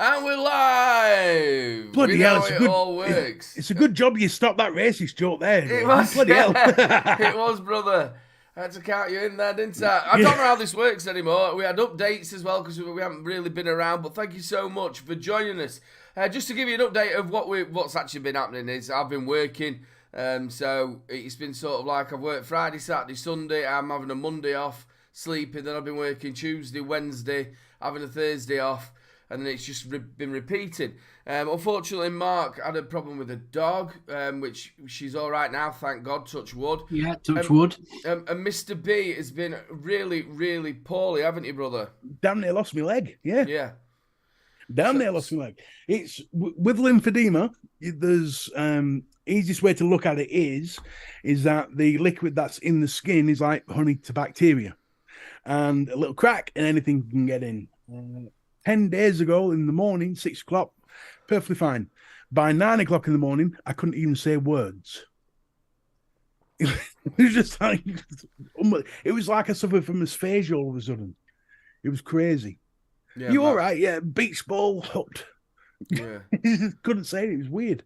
And we're live! Bloody We hell, know how it all works. it's a good job you stopped that racist joke there, It Dave. was, Bloody hell. it was, brother. I had to count you in there, didn't I? I don't know how this works anymore. We had updates as well because we haven't really been around, but thank you so much for joining us. Just to give you an update of what's actually been happening is I've been working, so it's been sort of like I've worked Friday, Saturday, Sunday. I'm having a Monday off, sleeping. Then I've been working Tuesday, Wednesday, having a Thursday off, and then it's just been repeating. Unfortunately, Mark had a problem with a dog, which she's all right now, thank God, touch wood. Yeah, touch wood. And Mr. B has been really, really poorly, haven't you, brother? Damn near lost my leg. Yeah. Yeah. Damn near lost my leg. It's with lymphedema, there's easiest way to look at it is that the liquid that's in the skin is like honey to bacteria. And a little crack and anything can get in. 10 days ago in the morning, 6 o'clock, perfectly fine. By 9 o'clock in the morning, I couldn't even say words. It was just like, it was like I suffered from aphasia all of a sudden. It was crazy. Yeah, you all right? Yeah, beach ball, hooked. Yeah. Couldn't say it. It was weird.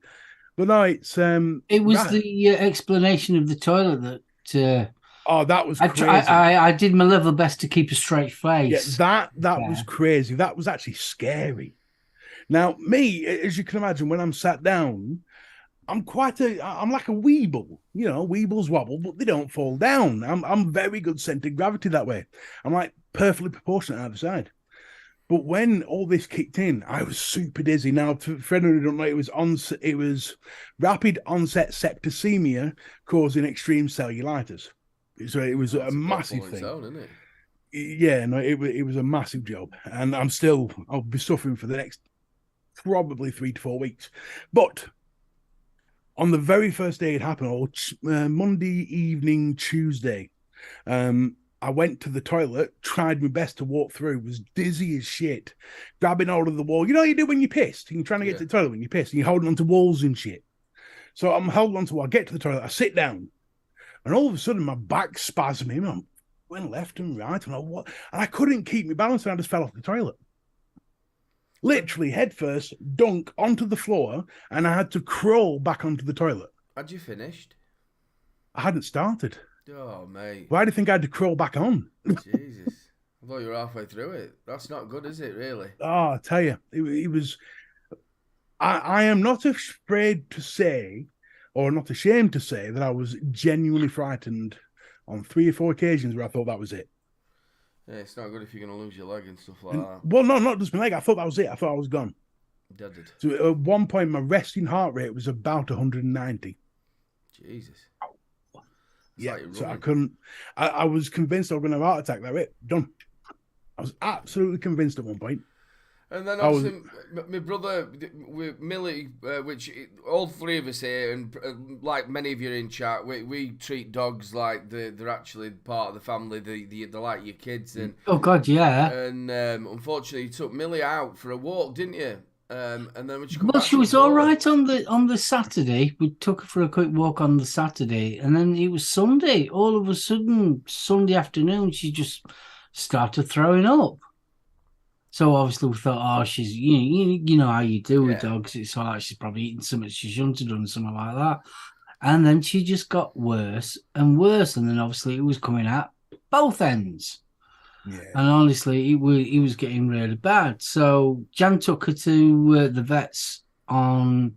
But no, it's... It was the explanation of the toilet that... Oh, that was crazy. I did my level best to keep a straight face. Yeah, that was crazy. That was actually scary. Now, me, as you can imagine, when I'm sat down, I'm like a weeble. You know, weebles wobble, but they don't fall down. I'm very good centered gravity that way. I'm like perfectly proportionate either side. But when all this kicked in, I was super dizzy. Now, for anyone who don't know, it was rapid onset septicemia causing extreme cellulitis. So it was a massive thing. Isn't it? Yeah, no, it was a massive job, and I'll be suffering for the next probably 3 to 4 weeks. But on the very first day it happened, or Monday evening, Tuesday, I went to the toilet, tried my best to walk through, was dizzy as shit, grabbing hold of the wall. You know what you do when you're pissed? You're trying to get to the toilet when you're pissed, and you're holding onto walls and shit. So I'm holding onto. I get to the toilet, I sit down. And all of a sudden, my back's spasming. I went left and right, and I couldn't keep my balance, and I just fell off the toilet. Literally, head first, dunk onto the floor, and I had to crawl back onto the toilet. Had you finished? I hadn't started. Oh, mate. Why do you think I had to crawl back on? Jesus. I thought you were halfway through it. That's not good, is it, really? Oh, I tell you, it was... I am not afraid to say... or not ashamed to say that I was genuinely frightened on 3 or 4 occasions where I thought that was it. Yeah, it's not good if you're going to lose your leg and stuff like that. Well, no, not just my leg. I thought that was it. I thought I was gone. Deaded. So at one point, my resting heart rate was about 190. Jesus. Yeah, so I couldn't... I was convinced I was going to have a heart attack. That it. Done. I was absolutely convinced at one point. And then obviously, my brother, with Millie, which all 3 of us here, and like many of you in chat, we treat dogs like they're actually part of the family. They're like your kids. And oh God, yeah. And unfortunately, you took Millie out for a walk, didn't you? And then when she was all right on the Saturday. We took her for a quick walk on the Saturday, and then it was Sunday. All of a sudden, Sunday afternoon, she just started throwing up. So obviously we thought, oh, she's you know how you do with dogs. It's all like she's probably eaten something she shouldn't have done, something like that. And then she just got worse and worse, and then obviously it was coming out both ends. Yeah. And honestly, it was getting really bad. So Jan took her to the vets on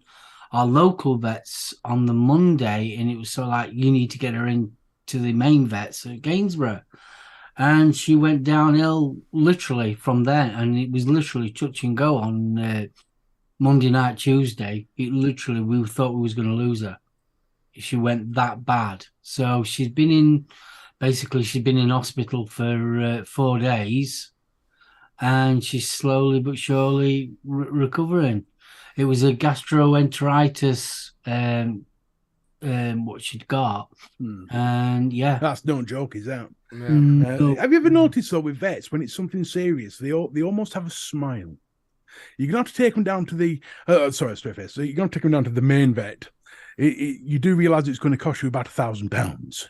our local vets on the Monday, and it was so like you need to get her into the main vets at Gainsborough. And she went downhill literally from there, and it was literally touch and go on Monday night, Tuesday. It literally, we thought we was going to lose her. She went that bad. So she's been in hospital for 4 days, and she's slowly but surely recovering. It was a gastroenteritis, what she'd got, and yeah, that's no joke, is that? Yeah. Have you ever noticed though with vets when it's something serious, they almost have a smile? You're gonna have to take them down to the straight face. So you're gonna take them down to the main vet. You do realize it's going to cost you about £1,000.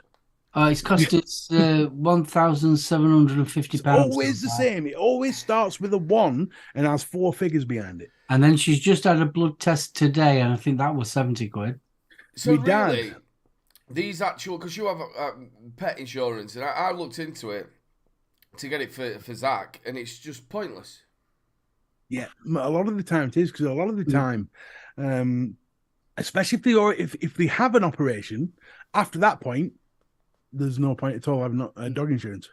It's cost us £1,750. Always the same. It always starts with a 1 and has 4 figures behind it. And then she's just had a blood test today, and I think that was 70 quid. So My really, dad- these actual, because you have pet insurance, and I looked into it to get it for Zach, and it's just pointless. Yeah, a lot of the time it is, because a lot of the time, especially if they have an operation, after that point, there's no point at all having dog insurance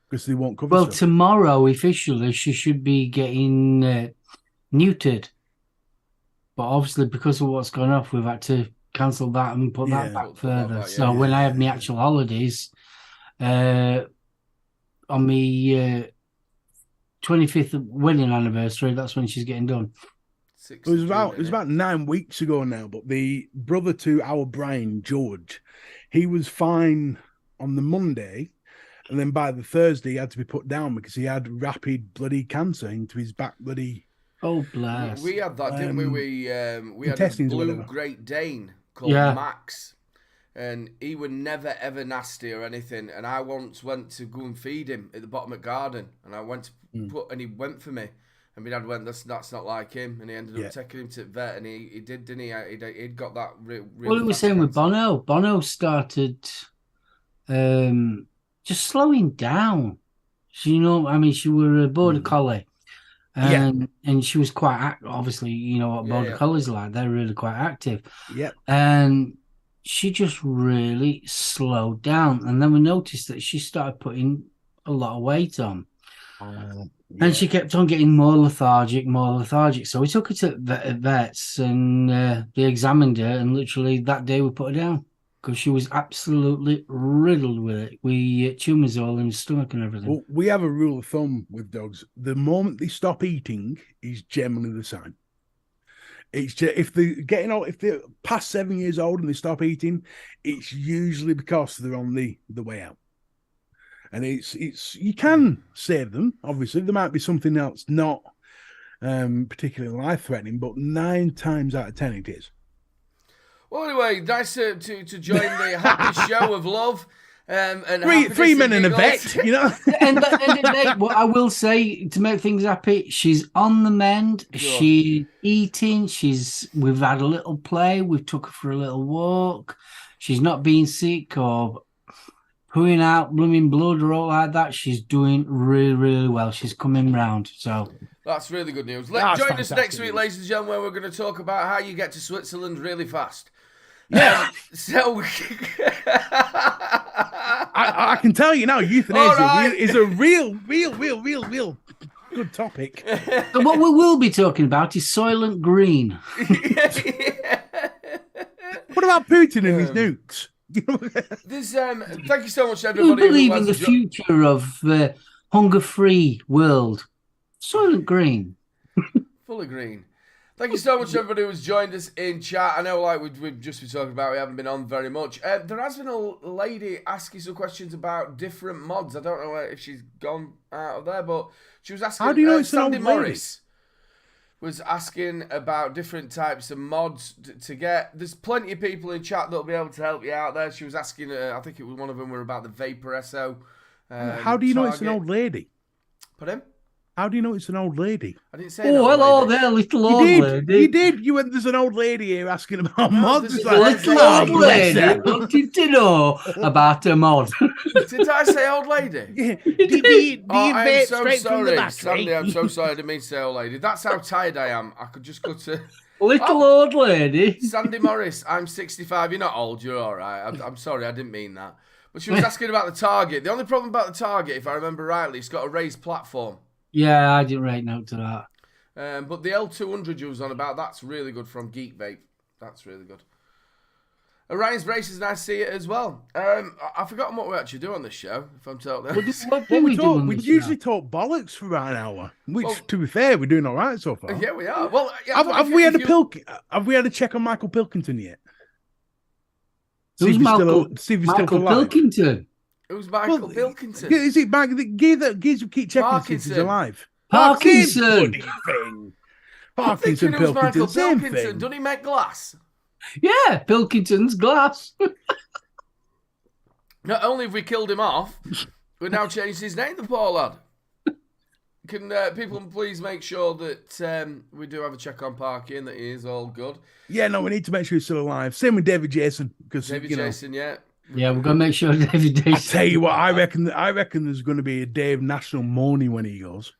because they won't cover. Well, stuff. tomorrow, officially, she should be getting neutered. But obviously, because of what's gone off, we've had to cancel that and put that back Put that further. back, So when I have my actual holidays, on my 25th wedding anniversary, that's when she's getting done. It was about 9 weeks ago now, but the brother to our Brian, George, he was fine on the Monday, and then by the Thursday he had to be put down because he had rapid bloody cancer into his back bloody. Oh, bless. We had that, didn't we? We had a intestines or blue whatever. Great Dane called Max, and he was never ever nasty or anything. And I once went to go and feed him at the bottom of the garden, and I went to and he went for me. And my dad went, that's not like him. And he ended up taking him to the vet, and he did, didn't he? He'd got that really Well, it was same with Bono. Bono started just slowing down. She were a border collie. And she was quite obviously, you know what border collies are like. They're really quite active. Yeah. And she just really slowed down. And then we noticed that she started putting a lot of weight on. And she kept on getting more lethargic. So we took her to vets, and they examined her, and literally that day we put her down because she was absolutely riddled with it. We tumours all in the stomach and everything. Well, we have a rule of thumb with dogs: the moment they stop eating is generally the sign. It's just, if they're getting old, if they're past 7 years old and they stop eating, it's usually because they're on the way out. And it's you can save them. Obviously, there might be something else not particularly life-threatening, but 9 times out of 10 it is. Well, anyway, nice to join the happy show of love. And three men and a vet, you know. and what I will say to make things happy, she's on the mend. Sure. She's eating. We've had a little play. We've took her for a little walk. She's not being sick or pooing out blooming blood or all like that. She's doing really, really well. She's coming round. So that's really good news. Join us next week, ladies and gentlemen, where we're going to talk about how you get to Switzerland really fast. Yeah. So I can tell you now, euthanasia is a real good topic. So what we will be talking about is Soylent Green. What about Putin and his nukes? Thank you so much, We everybody. believe in the future of hunger-free world. Soylent Green. Fully green. Thank you so much, everybody who's joined us in chat. I know, like we've just been talking about, we haven't been on very much. There has been a lady asking some questions about different mods. I don't know if she's gone out of there, but she was asking. How do you know it's an Sandy old lady? Morris was asking about different types of mods to get. There's plenty of people in chat that'll be able to help you out there. She was asking, I think it was one of them were about the Vapor SO. How do you know it's an old lady? Put him? How do you know it's an old lady? I didn't say. Oh, hello lady. there, little old lady. You did. You went. There's an old lady here asking about mods. there's It's a like, Little oh, old bless lady her. wanted to know about a mod. Did I say old lady? Yeah. Do you I'm vape so straight from the sorry, battery? Sandy. I'm so sorry. I didn't mean to say old lady. That's how tired I am. I could just go to Little old lady. Sandy Morris. I'm 65. You're not old. You're all right. I'm sorry. I didn't mean that. But she was asking about the Target. The only problem about the Target, if I remember rightly, it's got a raised platform. Yeah, I didn't write note to that. But the L200 you was on about, that's really good from Geek Vape. That's really good. Ryan's Braces, nice to see it as well. I've forgotten what we actually do on this show, if I'm totally honest. What do we do on We this usually show? talk bollocks for about an hour, which, to be fair, we're doing all right so far. Yeah, we are. Well, yeah, Have we had a check on Michael Pilkington yet? Who's Michael alive. Pilkington? Who's Michael Pilkington? Is it Mike? Gives keep checking since he's Parkinson. alive. Parkinson. Same bloody thing. I'm thinking Parkinson, it was Michael Pilkington, same Pilkington. thing. Doesn't he make glass? Yeah, Pilkington's glass. Not only have we killed him off, we've now changed his name, the poor lad. Can people please make sure that we do have a check on parking, that he is all good? Yeah, no, we need to make sure he's still alive. Same with David Jason, because David Jason, yeah. Yeah, we're going to make sure David Jason. I tell you what, I reckon there's going to be a day of national mourning when he goes.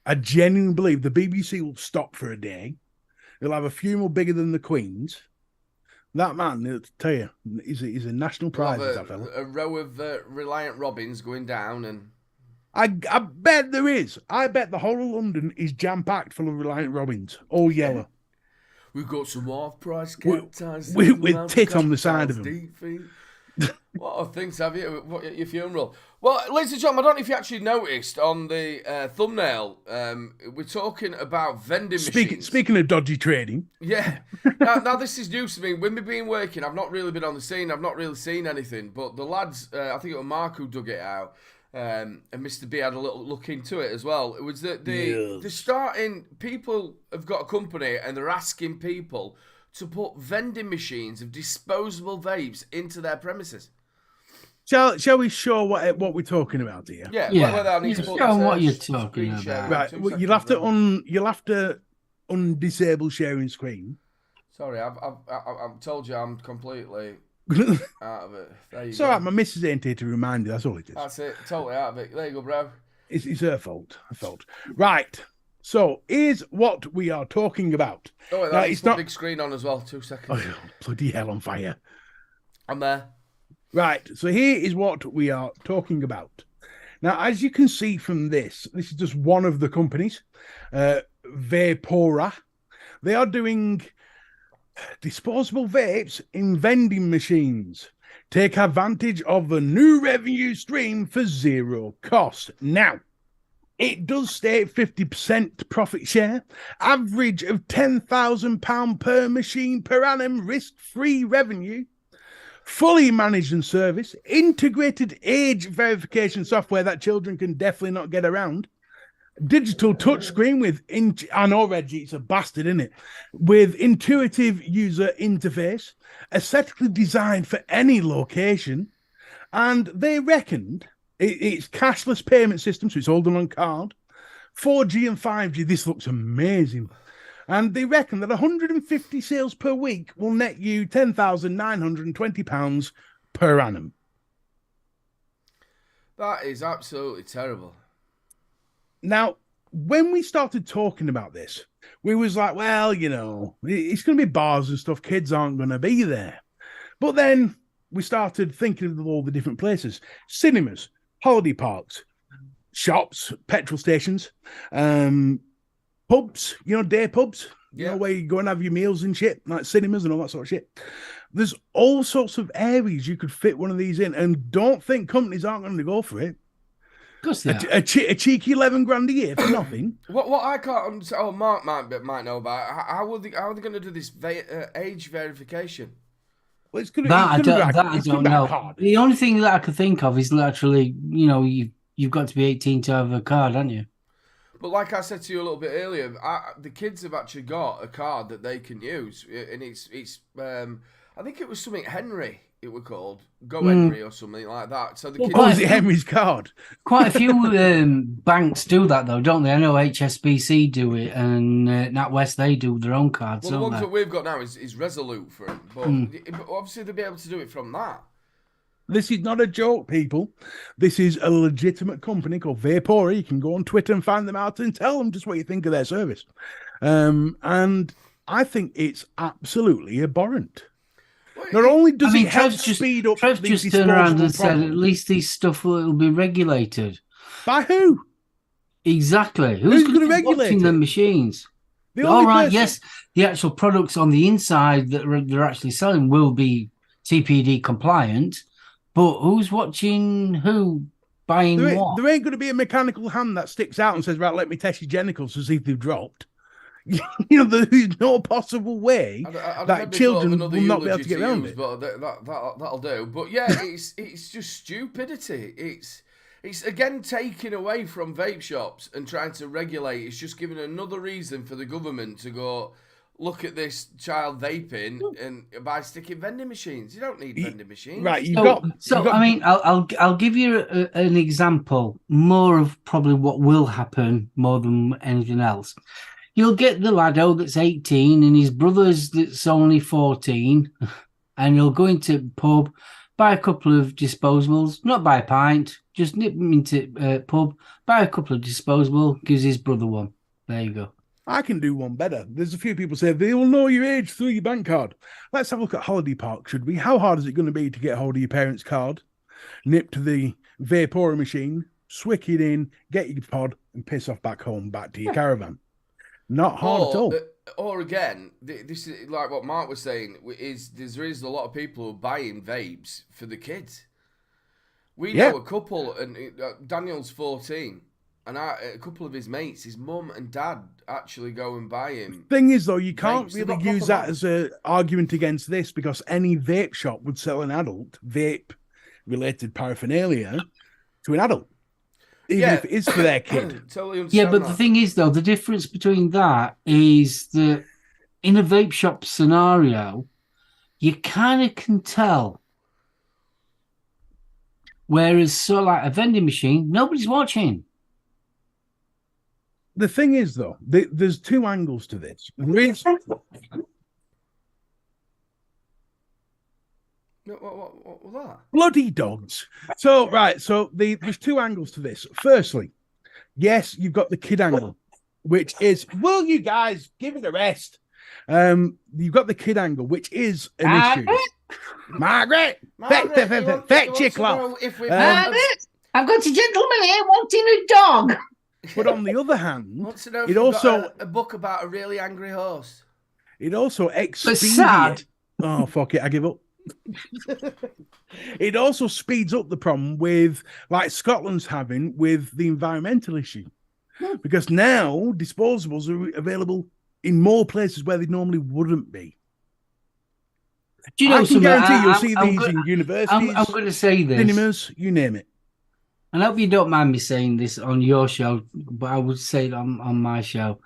I genuinely believe the BBC will stop for a day. They'll have a funeral bigger than the Queen's. That man, I'll tell you, he's a national prize, that fella. A row of Reliant Robins going down, and I bet there is. I bet the whole of London is jam-packed full of Reliant Robins, all yellow. We've got some half-price cat ties. With tit on the side of them. What other things have you at your funeral? Well, ladies and gentlemen, I don't know if you actually noticed on the thumbnail, we're talking about vending machines. Speaking of dodgy trading. Yeah. Now, this is news to me. When we've been working, I've not really been on the scene. I've not really seen anything. But the lads, I think it was Mark who dug it out, and Mr. B had a little look into it as well. It was that they're starting, people have got a company and they're asking people to put vending machines of disposable vapes into their premises. Shall we show what we're talking about here? Yeah. Show them what you're talking about. Right. Well, you'll have to undisable sharing screen. Sorry, I've told you I'm completely out of it. There you It's go. all right. My missus ain't here to remind you. That's all it is. That's it. Totally out of it. There you go, bro. It's her fault. Her fault. Right. So here's what we are talking about. Oh, wait, it's not big screen on as well. 2 seconds. Oh, bloody hell on fire. I'm there. Right. So here is what we are talking about. Now, as you can see from this is just one of the companies, Vapora. They are doing disposable vapes in vending machines. Take advantage of the new revenue stream for zero cost. Now, it does state 50% profit share, average of £10,000 per machine per annum, risk-free revenue, fully managed and serviced, integrated age verification software that children can definitely not get around, digital touchscreen with, I know Reggie, it's a bastard, isn't it? With intuitive user interface, aesthetically designed for any location, and they reckoned it's cashless payment system, so it's all done on card. 4G and 5G, this looks amazing. And they reckon that 150 sales per week will net you £10,920 per annum. That is absolutely terrible. Now, when we started talking about this, we was like, well, you know, it's going to be bars and stuff. Kids aren't going to be there. But then we started thinking of all the different places. Cinemas, holiday parks, shops, petrol stations, pubs, you know, day pubs, you know, where you go and have your meals and shit, like cinemas and all that sort of shit. There's all sorts of areas you could fit one of these in, and don't think companies aren't going to go for it. Of course they are. A cheeky 11 grand a year for nothing. What I can't understand, Mark might know about, how are they going to do this age verification? Well, it's gonna, I don't know. Card. The only thing that I could think of is literally, you know, you've got to be 18 to have a card, haven't you? But like I said to you a little bit earlier, the kids have actually got a card that they can use, and it's I think it was something Henry. It was called Go Henry or something like that. So the kids. Oh, is it Henry's card? Quite a few banks do that though, don't they? I know HSBC do it, and NatWest they do their own cards. Well, the ones that we've got now is Resolute for it, but obviously they'll be able to do it from that. This is not a joke, people. This is a legitimate company called Vapora. You can go on Twitter and find them out and tell them just what you think of their service. And I think it's absolutely abhorrent. Not only does it help speed up Trev just turned around and said, at least these stuff will be regulated. By who? Exactly. Who's going to regulate the machines? All right, yes, the actual products on the inside that they're actually selling will be TPD compliant, but who's watching who buying what? There ain't going to be a mechanical hand that sticks out and says, right, let me test your genitals to see if they've dropped. You know, there's no possible way that children will not be able to get around it. But that'll do. But yeah, it's just stupidity. It's again taking away from vape shops and trying to regulate. It's just giving another reason for the government to go, look at this child vaping and by sticking vending machines. You don't need vending machines. Right, I mean, I'll give you an example more of probably what will happen more than anything else. You'll get the laddo that's 18 and his brother's that's only 14, and he'll go into the pub, buy a couple of disposables, not buy a pint, just nip him into pub, buy a couple of disposable, gives his brother one. There you go. I can do one better. There's a few people say they will know your age through your bank card. Let's have a look at Holiday Park, should we? How hard is it going to be to get hold of your parents' card, nip to the Vapora machine, swick it in, get your pod, and piss off back home, back to your caravan? Not hard at all. Or again, this is like what Mark was saying, there is a lot of people who are buying vapes for the kids. We know a couple, and Daniel's 14, and a couple of his mates, his mum and dad, actually go and buy him. Thing is, though, you can't vapes. really use that as an argument against this, because any vape shop would sell an adult vape-related paraphernalia to an adult. Even if it is for their kid. Totally understand. Yeah, but the thing is, though, the difference between that is that in a vape shop scenario, you kind of can tell. Whereas, so like a vending machine, nobody's watching. The thing is, though, there's two angles to this. What was that? Bloody dogs. So there's two angles to this. Firstly, yes, you've got the kid angle, which is, will you guys give it a rest? You've got the kid angle, which is an issue. Margaret, fetch your cloth. I've got a gentleman here wanting a dog. But on the other hand, wants to know if it also got a book about a really angry horse. It also sad. Oh, fuck it, I give up. It also speeds up the problem with, like Scotland's having with the environmental issue, because now disposables are available in more places where they normally wouldn't be. Do you know, I can guarantee you'll see these in universities. I'm going to say this. Cinemas, you name it. And I hope you don't mind me saying this on your show, but I would say it on my show.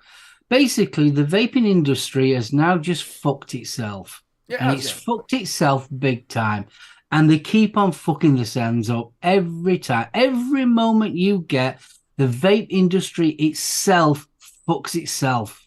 Basically, the vaping industry has now just fucked itself. It's fucked itself big time. And they keep on fucking themselves up every time. Every moment you get, the vape industry itself fucks itself.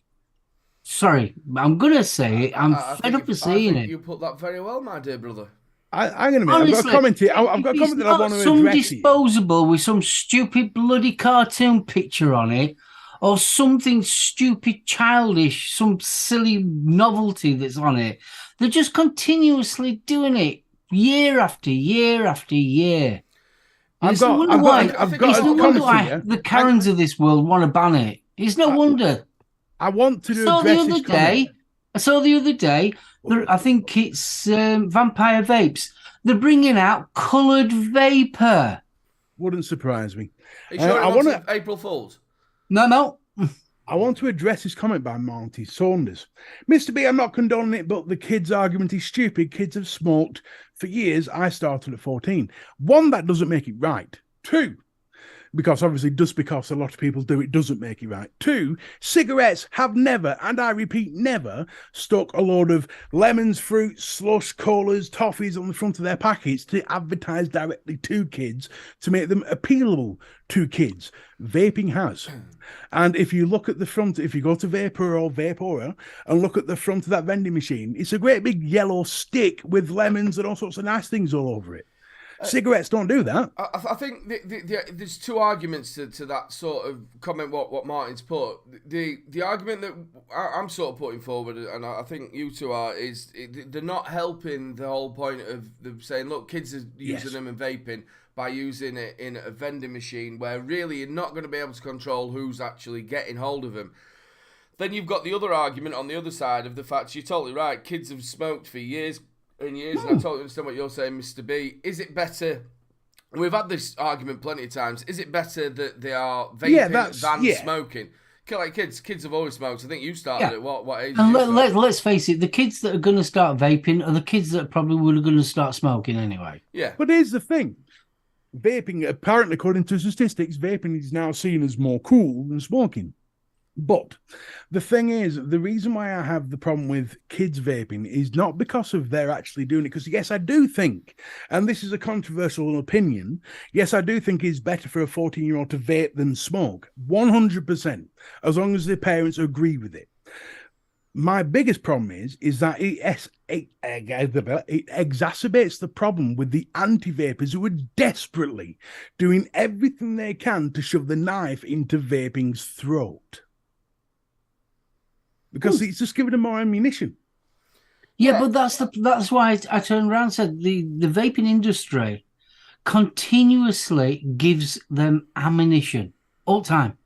Sorry, I'm going to say it. I'm fed up of seeing it. You put that very well, my dear brother. I'm going to admit, I've got a comment here. I've got a comment that I want to address. Some disposable with some stupid bloody cartoon picture on it, or something stupid, childish, some silly novelty that's on it. They're just continuously doing it year after year after year. I've got a comment here. The Karens of this world want to ban it. It's no wonder. I want to address this comment. I saw the other day, I think it's Vampire Vapes. They're bringing out coloured vapor. Wouldn't surprise me. Are you sure it was April Fools? No. I want to address this comment by Monty Saunders. Mr. B, I'm not condoning it, but the kids' argument is stupid. Kids have smoked for years. I started at 14. One, that doesn't make it right. Two, because obviously just because a lot of people do it doesn't make it right. Two, cigarettes have never, and I repeat never, stuck a load of lemons, fruits, slush, colas, toffees on the front of their packets to advertise directly to kids to make them appealable to kids. Vaping has. And if you look at the front, if you go to Vapora and look at the front of that vending machine, it's a great big yellow stick with lemons and all sorts of nice things all over it. Cigarettes don't do that. I think there's two arguments to that sort of comment. What Martin's put, the argument that I'm sort of putting forward, and I think you two are, is they're not helping the whole point of them saying, look, kids are using them and vaping by using it in a vending machine where really you're not going to be able to control who's actually getting hold of them. Then you've got the other argument on the other side of the fact you're totally right. Kids have smoked for years and years, and I totally understand what you're saying, Mr. B. Is it better? We've had this argument plenty of times. Is it better that they are vaping than smoking? Like kids have always smoked. I think you started at what age? And let's face it, the kids that are going to start vaping are the kids that probably were going to start smoking anyway. Yeah. But here's the thing. Vaping, apparently, according to statistics, vaping is now seen as more cool than smoking. But the thing is, the reason why I have the problem with kids vaping is not because of they're actually doing it. Because yes, I do think, and this is a controversial opinion, yes, I do think it's better for a 14-year-old to vape than smoke, 100%, as long as the parents agree with it. My biggest problem is that it exacerbates the problem with the anti-vapers who are desperately doing everything they can to shove the knife into vaping's throat. Because it's just giving them more ammunition. Yeah, but that's why I turned around and said the vaping industry continuously gives them ammunition all the time.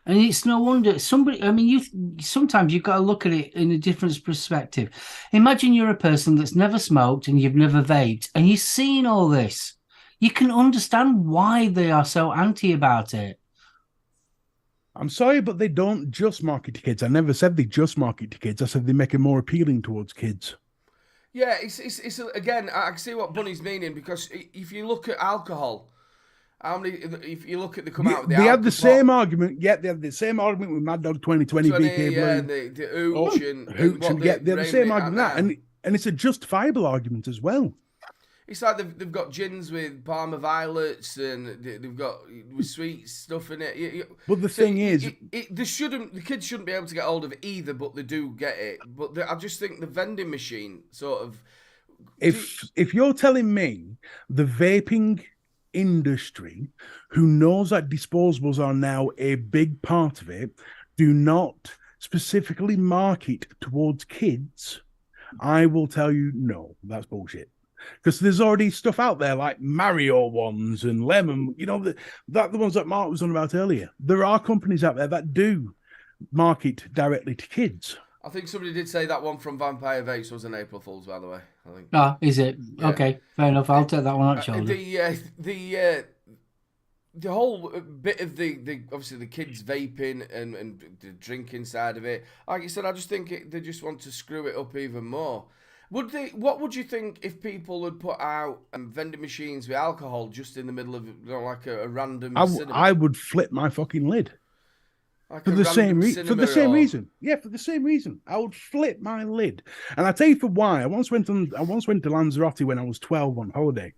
And it's no wonder somebody, I mean, sometimes you've got to look at it in a different perspective. Imagine you're a person that's never smoked and you've never vaped and you've seen all this. You can understand why they are so anti about it. I'm sorry, but they don't just market to kids. I never said they just market to kids. I said they make it more appealing towards kids. Yeah, it's again, I can see what Bunny's meaning, because if you look at alcohol, how many? If you look at come out with they had the same argument. Yeah, they had the same argument with Mad Dog 2020 VK yeah, Blue. the hooch and hooch and what they had the same argument that, and it's a justifiable argument as well. It's like they've got gins with Parma violets and they've got with sweet stuff in it. But the thing is, the kids shouldn't be able to get hold of it either, but they do get it. But I just think the vending machine sort of. If you're telling me the vaping industry, who knows that disposables are now a big part of it, do not specifically market towards kids, I will tell you no, that's bullshit. Because there's already stuff out there like Mario ones and Lemon, the ones that Mark was on about earlier. There are companies out there that do market directly to kids. I think somebody did say that one from Vampire Vapes was an April Fool's, by the way. I think. Ah, is it? Yeah. Okay, fair enough. I'll take that one on shoulder. The whole bit of the obviously the kids vaping and the drinking side of it, like you said, I just think they just want to screw it up even more. What would you think if people would put out vending machines with alcohol just in the middle of like a random cinema? I would flip my fucking lid. Like for the same reason. Yeah, for the same reason. I would flip my lid. And I tell you for why. I once went to Lanzarote when I was 12 on holiday.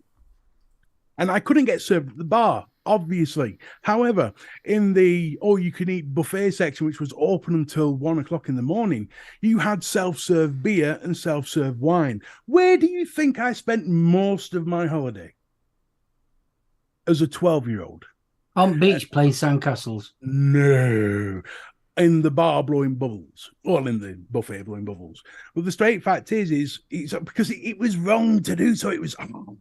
And I couldn't get served at the bar, obviously. However, in the all-you-can-eat buffet section, which was open until 1 o'clock in the morning, you had self-serve beer and self-serve wine. Where do you think I spent most of my holiday as a 12-year-old? On beach playing sandcastles. No. In the bar blowing bubbles. Well, in the buffet blowing bubbles. But the straight fact is it's because it was wrong to do so. It was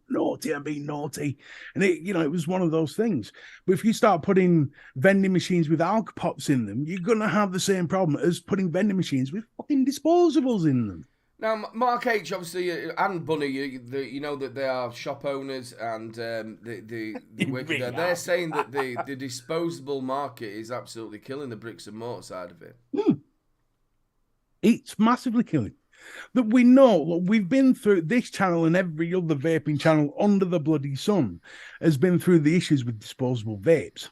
naughty, I'm being naughty. And it was one of those things. But if you start putting vending machines with alcohol pops in them, you're going to have the same problem as putting vending machines with fucking disposables in them. Now, Mark H, obviously, and Bunny, you know that they are shop owners and the work there. They're saying that the disposable market is absolutely killing the bricks and mortar side of it. It's massively killing. That we know, we've been through this channel and every other vaping channel under the bloody sun has been through the issues with disposable vapes.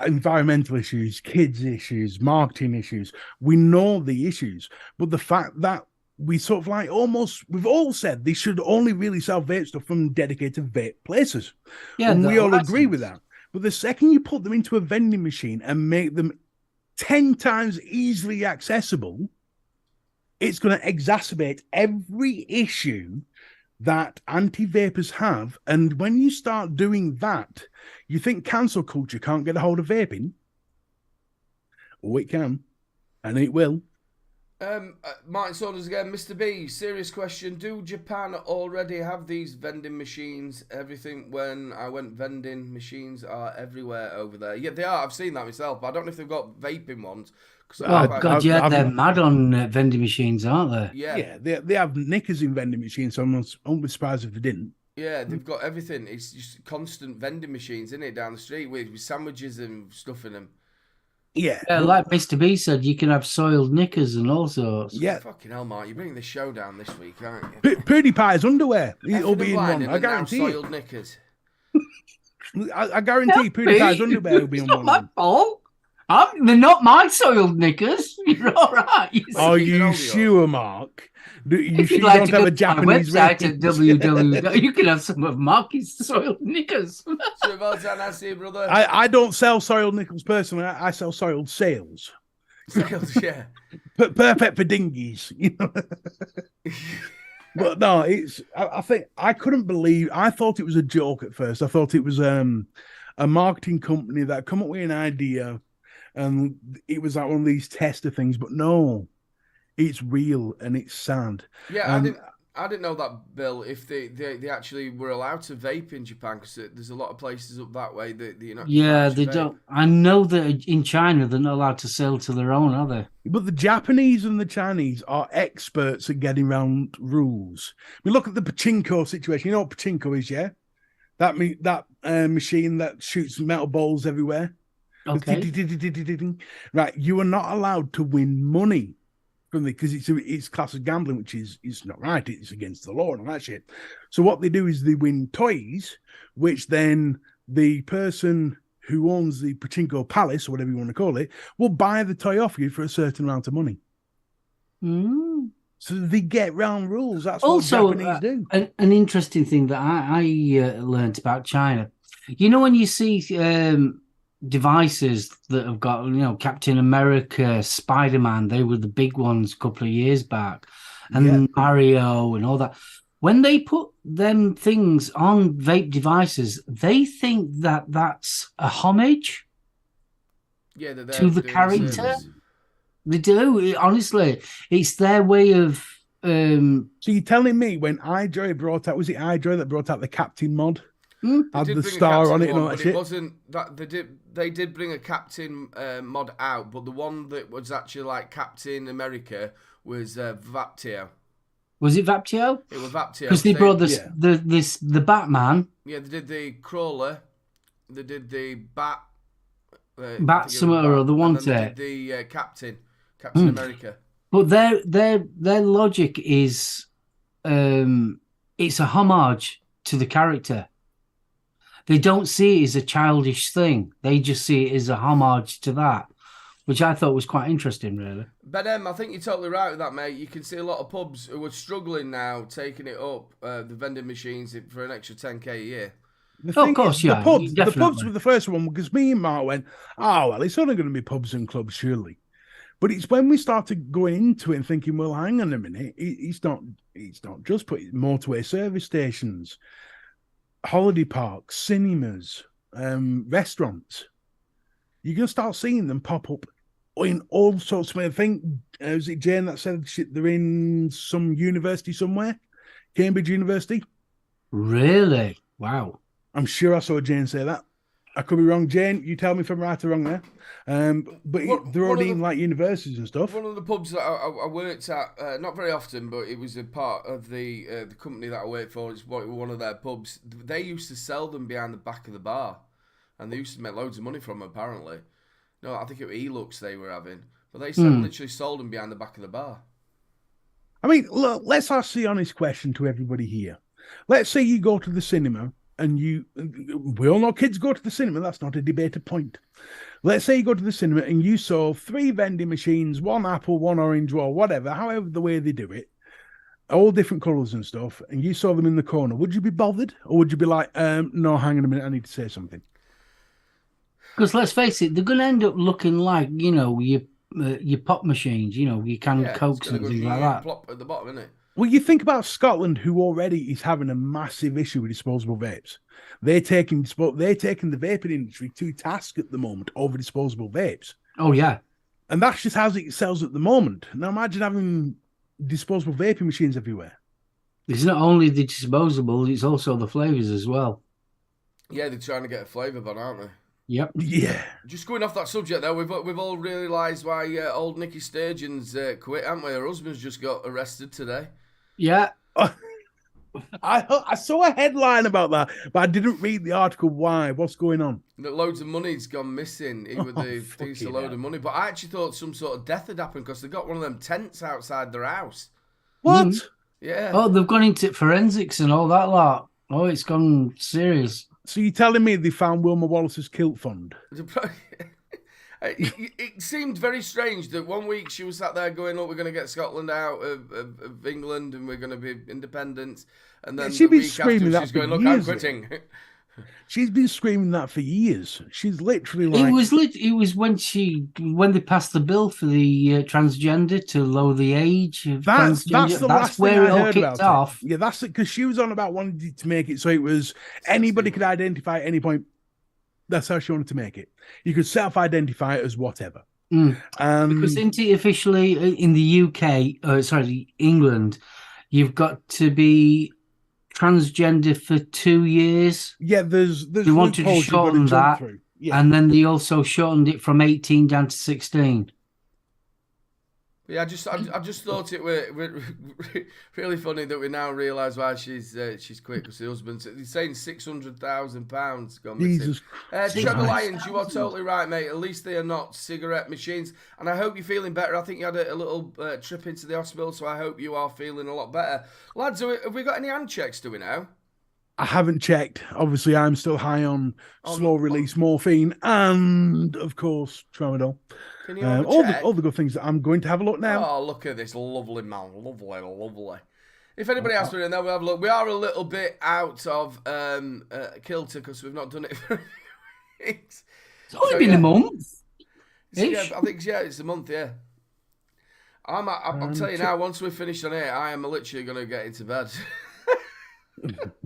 Environmental issues, kids issues, marketing issues. We know the issues, but the fact that we sort of we've all said they should only really sell vape stuff from dedicated vape places. Yeah, and we all agree with that. But the second you put them into a vending machine and make them 10 times easily accessible, it's going to exacerbate every issue that anti-vapers have. And when you start doing that, you think cancel culture can't get a hold of vaping? Oh, it can. And it will. Martin Saunders again, Mr. B, serious question. Do Japan already have these vending machines? Everything when I went vending machines are everywhere over there. Yeah, they are. I've seen that myself, but I don't know if they've got vaping ones. Oh, God, they're mad on vending machines, aren't they? Yeah, they have knickers in vending machines, so I won't be surprised if they didn't. Yeah, they've got everything. It's just constant vending machines, isn't it, down the street with sandwiches and stuff in them. Yeah, like Mr. B said, you can have soiled knickers and all sorts. Yeah. Fucking hell, Mark, you're bringing the show down this week, aren't you? PewDiePie's underwear. It'll be in one. I guarantee soiled it. Knickers. I guarantee PewDiePie's underwear will be in one. It's not my fault. They're not my soiled knickers. You're all right. Are keep it you all sure, Mark? You If sure you'd you like don't to have go a to my Japanese website range? at www, you can have some of Marky's soiled knickers. So Valentine, I see, brother. I don't sell soiled nickels personally. I sell soiled sails. Sales, yeah. Perfect for dinghies, you know. But no, I think I couldn't believe. I thought it was a joke at first. I thought it was a marketing company that come up with an idea, and it was like one of these tester things. But no, it's real and it's sad. Yeah, And I didn't know that, Bill. If they actually were allowed to vape in Japan, because there's a lot of places up that way that you're not. Yeah, allowed to they vape. don't. I know that in China they're not allowed to sell to their own, are they? But the Japanese and the Chinese are experts at getting around rules. I mean, look at the pachinko situation. You know what pachinko is, yeah? That machine that shoots metal balls everywhere. Okay. Right, you are not allowed to win money from because it's class of gambling, which is not right. It's against the law and all that shit. So what they do is they win toys, which then the person who owns the pachinko palace or whatever you want to call it will buy the toy off you for a certain amount of money. Mm. So they get round rules. That's Also, what Japanese do. an interesting thing that I learned about China. You know, when you see devices that have got, Captain America, Spider-Man, they were the big ones a couple of years back, and Mario and all that. When they put them things on vape devices, they think that that's a homage to the character. They do. Honestly, it's their way of. So you're telling me when iJoy brought out, was it iJoy that brought out the Captain mod? Had the star on it and all that shit. It wasn't that they did bring a Captain mod out, but the one that was actually like Captain America was Vaptio. Was it Vaptio? It was Vaptio because they brought the Batman. Yeah, they did the crawler. They did the bat. Bat Summer or the one they did the Captain America. But their logic is, it's a homage to the character. They don't see it as a childish thing. They just see it as a homage to that, which I thought was quite interesting, really. Ben M, I think you're totally right with that, mate. You can see a lot of pubs who are struggling now, taking it up, the vending machines for an extra 10k a year. Of course, yeah. The pubs were the first one because me and Mark went, oh, well, it's only going to be pubs and clubs, surely. But it's when we started going into it and thinking, well, hang on a minute, it's not just put motorway service stations, holiday parks, cinemas, restaurants. You're going to start seeing them pop up in all sorts of. I think, was it Jane that said they're in some university somewhere? Cambridge University? Really? Wow. I'm sure I saw Jane say that. I could be wrong. Jane, you tell me if I'm right or wrong there. But they're already in like universities and stuff. One of the pubs that I worked at, not very often, but it was a part of the company that I worked for. It's one of their pubs. They used to sell them behind the back of the bar, and they used to make loads of money from them, apparently. No, I think it was E-Lux they were having, but they literally sold them behind the back of the bar. I mean, look, let's ask the honest question to everybody here. Let's say you go to the cinema. And we all know kids go to the cinema. That's not a debated point. Let's say you go to the cinema and you saw 3 vending machines, 1 apple, 1 orange, or whatever, however the way they do it, all different colours and stuff, and you saw them in the corner. Would you be bothered? Or would you be like, no, hang on a minute, I need to say something? Because let's face it, they're going to end up looking like, your pop machines, your canned Cokes and things like that. Plop at the bottom, isn't it? Well, you think about Scotland, who already is having a massive issue with disposable vapes. They're taking the vaping industry to task at the moment over disposable vapes. Oh, yeah. And that's just how it sells at the moment. Now, imagine having disposable vaping machines everywhere. It's not only the disposable, it's also the flavours as well. Yeah, they're trying to get a flavour on, aren't they? Yep. Yeah. Just going off that subject, though, we've all realised why old Nicky Sturgeon's quit, haven't we? Her husband's just got arrested today. Yeah. I saw a headline about that, but I didn't read the article. Why? What's going on? That loads of money's gone missing. They used a load of money. But I actually thought some sort of death had happened because they got one of them tents outside their house. What? Yeah. Oh, they've gone into forensics and all that lot. Oh, it's gone serious. So you're telling me they found Wilma Wallace's kilt fund? It seemed very strange that one week she was sat there going, "Look, we're going to get Scotland out of England and we're going to be independent," and then she'd the been week after screaming that she's for going, "Look, I'm years. quitting." She's been screaming that for years. She's literally like... It was when they passed the bill for the transgender to lower the age of transgender. That's the last where thing I it all heard kicked about off. it. Yeah, that's it, because she was on about wanting to make it so it was anybody could identify at any point. That's how she wanted to make it. You could self-identify as whatever. Because isn't it officially in the UK, England, you've got to be transgender for 2 years. Yeah, there's they wanted to shorten that, yeah. And then they also shortened it from 18 down to 16. Yeah, I just thought it were really funny that we now realise why she's quit, because the husband's he's saying £600,000 gone missing. Jesus Trevor Lyons, you are totally right, mate. At least they are not cigarette machines, and I hope you're feeling better. I think you had a little trip into the hospital, so I hope you are feeling a lot better, lads. Have we got any hand checks? Do we know? I haven't checked. Obviously, I'm still high on slow-release morphine and, of course, tramadol. Can you have a check? all the good things that I'm going to have a look now. Oh, look at this lovely man. Lovely. If anybody else in there, we'll have a look. We are a little bit out of kilter because we've not done it for a few weeks. It's only been a month. Yeah, I think, it's a month, yeah. I'll tell you now, once we're finished on it, I am literally going to get into bed.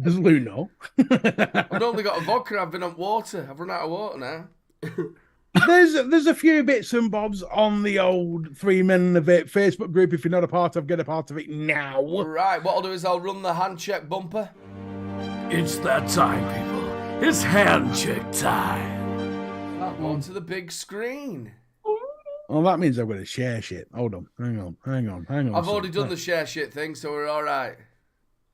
Does Lou know? I've only got a vodka. I've been on water. I've run out of water now. There's a few bits and bobs on the old 3 Men in the Vape Facebook group. If you're not a part of, get a part of it now. Right, what I'll do is I'll run the hand check bumper. It's that time, people. It's hand check time. That one to the big screen. Well, that means I've got to share shit. Hold on. Hang on. I've already done the share shit thing, so we're all right.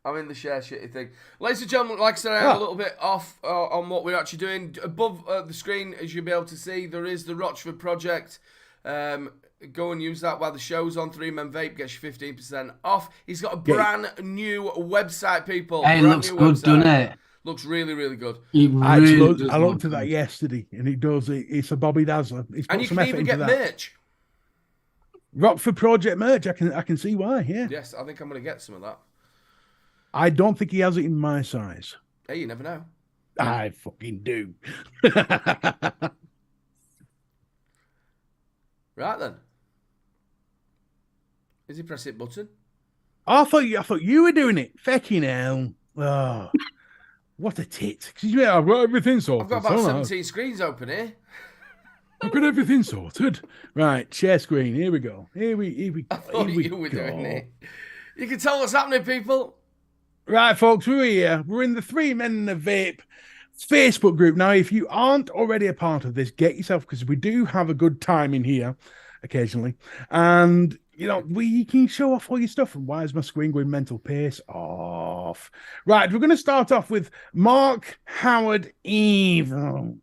I'm in the share shitty thing. Ladies and gentlemen, like I said, I'm a little bit off on what we're actually doing. Above the screen, as you'll be able to see, there is the Rochford Project. Go and use that while the show's on. 3 Men Vape gets you 15% off. He's got a brand new website, people. Hey, looks good, doesn't it? Looks really, really good. I looked at that yesterday, and it does. It's a Bobby Dazzler. And you can even get merch. Rochford Project merch. I can see why. Yeah. Yes, I think I'm going to get some of that. I don't think he has it in my size. Hey, you never know. I fucking do. Right then. Is he pressing it button? I thought you were doing it. Fucking hell. Oh, what a tit. Yeah, I've got everything sorted. I've got about 17 screens open here. I've got everything sorted. Right, share screen. Here we go. Here we go. I thought you were doing it. You can tell what's happening, people. Right, folks, we're here. We're in the 3 Men in the Vape Facebook group. Now, if you aren't already a part of this, get yourself, because we do have a good time in here occasionally. And, we can show off all your stuff. And why is my screen going mental pace? Off. Right, we're going to start off with Mark Howard Evil,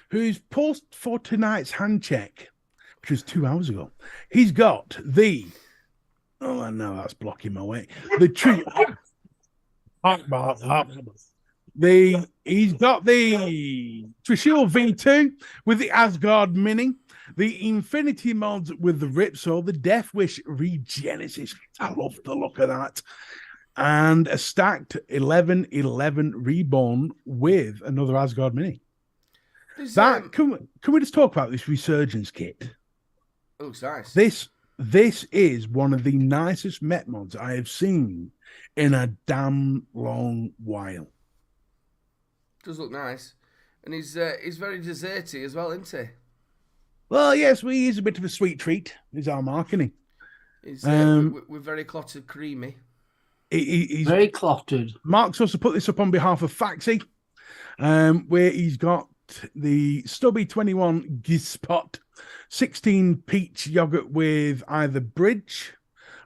whose post for tonight's hand check, which was 2 hours ago. He's got the... Oh, no, that's blocking my way. The tree... He's got the Trishul V2 with the Asgard Mini, the Infinity mods with the Ripsaw, the Death Wish Regenesis. I love the look of that. And a stacked 1111 Reborn with another Asgard Mini. Can we just talk about this Resurgence kit? It looks nice. This is one of the nicest Met mods I have seen in a damn long while. Does look nice. And he's very desserty as well, isn't he? Well, yes, he's a bit of a sweet treat. He's our marketing. He's we're very clotted creamy. He's very clotted. Mark's also put this up on behalf of Faxi, where he's got the Stubby 21 Gispot 16 peach yogurt with either Bridge,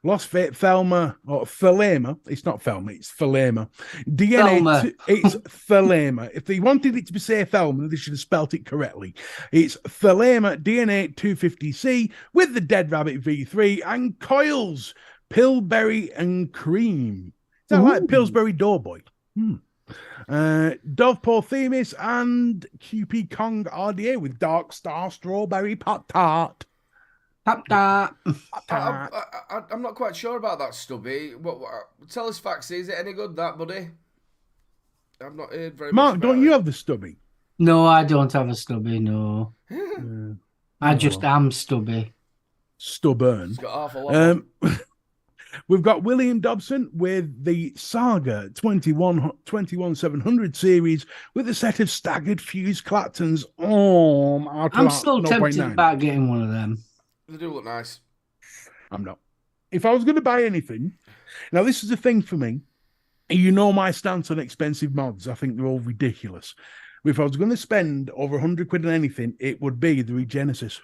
Lost Vape, Thelma, or Thelema. It's not Thelma, it's Thelema. DNA, it's Thelema. If they wanted it to be say Thelma, they should have spelt it correctly. It's Thelema DNA 250C with the Dead Rabbit V3 and coils, Pillsbury and Cream. Is that like Pillsbury Doughboy? Dovepaw Themis and QP Kong RDA with Dark Star Strawberry Pop Tart. Tap tap. I'm not quite sure about that, Stubby. What, tell us facts. Is it any good, that, buddy? I've not heard very much Mark, about don't you it. have the stubby? No, I don't have a stubby. No, I just am stubby. Stubborn. It's got half a lot. We've got William Dobson with the Saga 21700 series with a set of staggered fused Claptons. I'm still tempted 0.9. about getting one of them. They do look nice. I'm not. If I was going to buy anything, now this is a thing for me. You know my stance on expensive mods. I think they're all ridiculous. If I was going to spend over 100 quid on anything, it would be the Regenesis.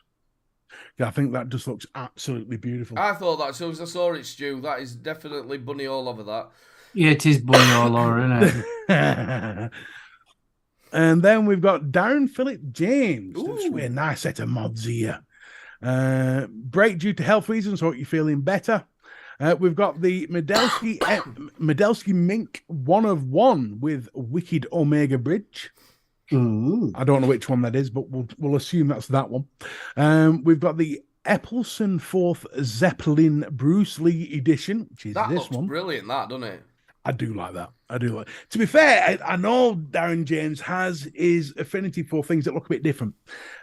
I think that just looks absolutely beautiful. I thought that as soon as I saw it, Stu. That is definitely bunny all over that. Yeah, it is bunny all over, isn't it? And then we've got Darren Phillip James. That's Ooh. a nice set of mods here. Break due to health reasons. Hope you're feeling better. We've got the Medelski Mink 1 of 1 with Wicked Omega Bridge. Ooh. I don't know which one that is, but we'll assume that's that one. We've got the Eppelson 4th Zeppelin Bruce Lee edition, which is That this looks one. brilliant, that, doesn't it? I do like that. To be fair, I know Darren James has his affinity for things that look a bit different.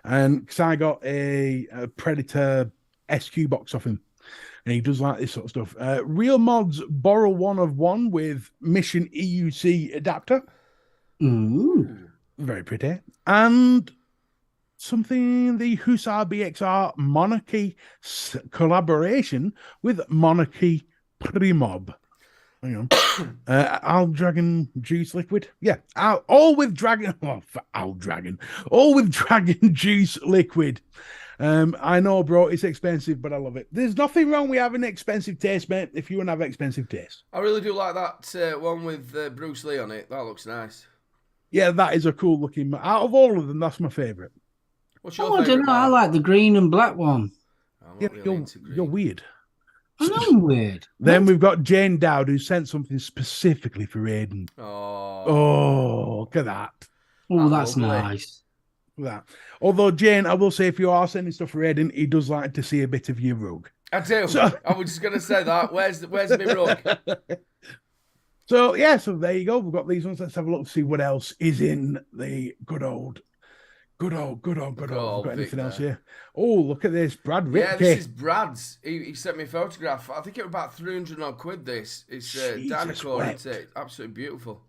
And because I got a Predator SQ box off him, and he does like this sort of stuff. Real Mods Borrow 1 of 1 with Mission EUC adapter. Ooh. Very pretty. And something, the Hussar BXR Monarchy collaboration with Monarchy Primob. Hang on. All Dragon Juice Liquid. Yeah. All with Dragon Juice Liquid. I know, bro, it's expensive, but I love it. There's nothing wrong with having expensive taste, mate, if you want to have expensive taste. I really do like that one with Bruce Lee on it. That looks nice. Yeah, that is a cool looking. Out of all of them, that's my favourite. What's your I don't know. I like the green and black one. Yeah, you're weird. I know I'm weird. Then we've got Jane Dowd, who sent something specifically for Aiden. Oh, look at that. Oh, that's lovely. nice. That. Although, Jane, I will say, if you are sending stuff for Aiden, he does like to see a bit of your rug. I do. So- I was just going to say that. Where's my rug? So, yeah, so there you go. We've got these ones. Let's have a look to see what else is in the good old. We've got anything else here? Oh, look at this. Brad Ripke. Yeah, this is Brad's. He sent me a photograph. I think it was about 300 odd quid, this. It's Dinosaur, isn't it? Absolutely beautiful.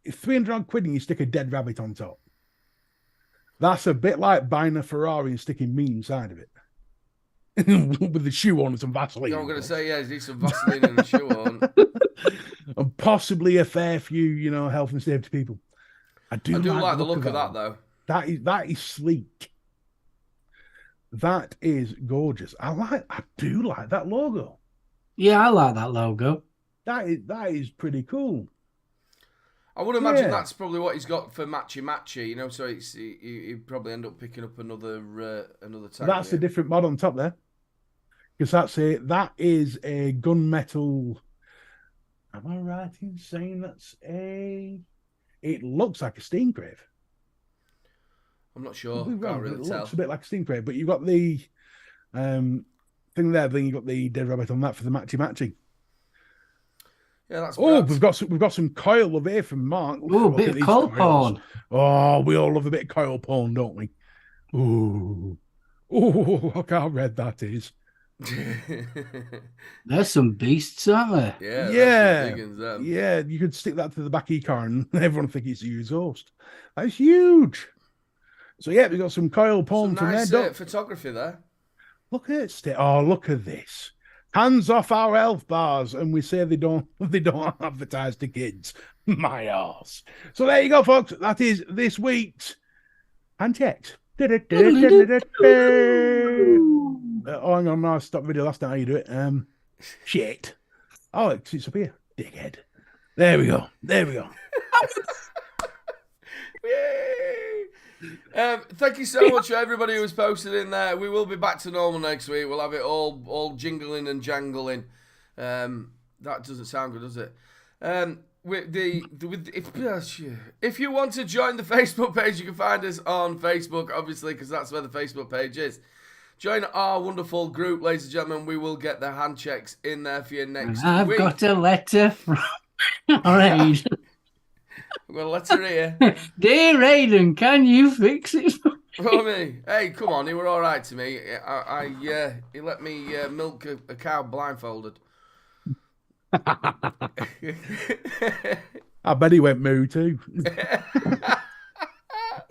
It's 300 odd quid and you stick a dead rabbit on top. That's a bit like buying a Ferrari and sticking me inside of it. With the shoe on and some Vaseline. I'm going to say, yeah, there's some Vaseline and a shoe on. And possibly a fair few, health and safety people. I do like the look of that, though. That is sleek. That is gorgeous. I do like that logo. Yeah, I like that logo. That is pretty cool. I would imagine that's probably what he's got for matchy, so he'd probably end up picking up another tag. That's a different mod on top there. Because that is a gunmetal. Am I right in saying it looks like a steam crave. I'm not sure. Can't Can't really tell. It looks a bit like a steam crave, but you've got the thing there, then you've got the dead rabbit on that for the matchy. Yeah, that's we've got some coil over here from Mark. Oh, a bit of coil porn. Oh, we all love a bit of coil porn, don't we? Ooh, look how red that is. There's some beasts, aren't there? Yeah. Big ones, yeah. You could stick that to the back of your car and everyone would think it's a exhaust. That's huge. So yeah, we've got some coil porn from nice, there. Photography there. Look at it. Oh, look at this. Hands off our health bars, and we say they don't advertise to kids. My arse. So there you go, folks. That is this week's hand checks. Oh, hang on, I stopped video. That's not how you do it. Shit. Oh, it's up here. Dickhead. There we go. Yay! Thank you so much for everybody who was posted in there. We will be back to normal next week. We'll have it all jingling and jangling. That doesn't sound good, does it? if you want to join the Facebook page, you can find us on Facebook, obviously, because that's where the Facebook page is. Join our wonderful group, ladies and gentlemen. We will get the hand checks in there for you next week. I've got a letter from Aidan. I've got a letter here. Dear Aidan, can you fix it? For me. Hey, come on, he were all right to me. He let me milk a cow blindfolded. I bet he went moo too.